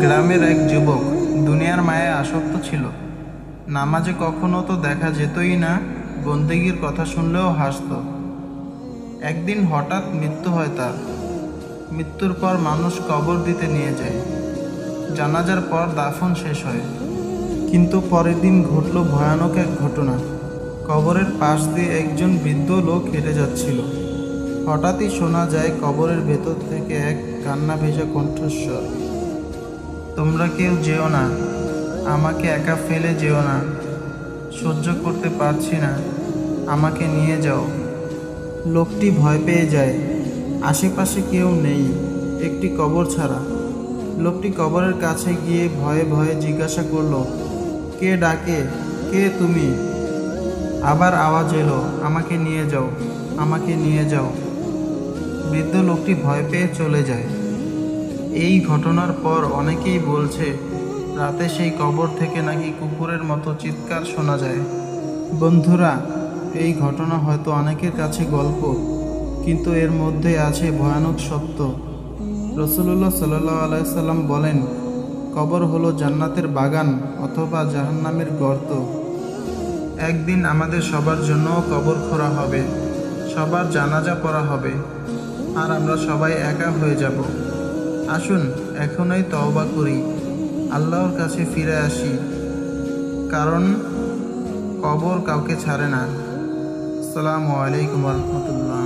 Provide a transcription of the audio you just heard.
গ্রামের এক যুবক দুনিয়ার মায়ায় আসক্ত ছিল। নামাজে কখনো তো দেখা যেতই না, বন্দেগীর কথা শুনলেও হাসত। একদিন হঠাৎ মৃত্যু হয় তার। মৃত্যুর পর মানুষ কবর দিতে নিয়ে যায়। জানাজার পর দাফন শেষ হয়, কিন্তু পরের দিন ঘটল ভয়ানক এক ঘটনা। কবরের পাশ দিয়ে একজন বৃদ্ধ লোক হেঁটে যাচ্ছিল। হঠাৎই শোনা যায় কবরের ভেতর থেকে এক কান্না ভেজা কণ্ঠস্বর, তোমরা কেউ যেও না, আমাকে একা ফেলে যেও না, সহ্য করতে পারছি না, আমাকে নিয়ে যাও। লোকটি ভয় পেয়ে যায়। আশেপাশে কেউ নেই, একটি কবর ছাড়া। লোকটি কবরের কাছে গিয়ে ভয়ে ভয়ে জিজ্ঞাসা করলো, কে ডাকে, কে তুমি? আবার আওয়াজ এলো, আমাকে নিয়ে যাও, আমাকে নিয়ে যাও। বৃদ্ধ লোকটি ভয় পেয়ে চলে যায়। এই ঘটনার পর অনেকেই বলছে রাতে সেই কবর থেকে নাকি কুকুরের মতো চিৎকার শোনা যায়। বন্ধুরা, এই ঘটনা হয়তো অনেকের কাছে গল্প, কিন্তু এর মধ্যে আছে ভয়ানক সত্য। রাসূলুল্লাহ সাল্লাল্লাহু আলাইহি সাল্লাম বলেন, কবর হলো জান্নাতের বাগান অথবা জাহান্নামের গর্ত। একদিন আমাদের সবার জন্য কবর খোঁড়া হবে, সবার জানাজা পড়া হবে, আর আমরা সবাই একা হয়ে যাব। আসুন এখনই তওবা করি, আল্লাহর কাছে ফিরে আসি, কারণ কবর কাউকে ছাড়ে না। আসসালামু আলাইকুম ওয়া রাহমাতুল্লাহ।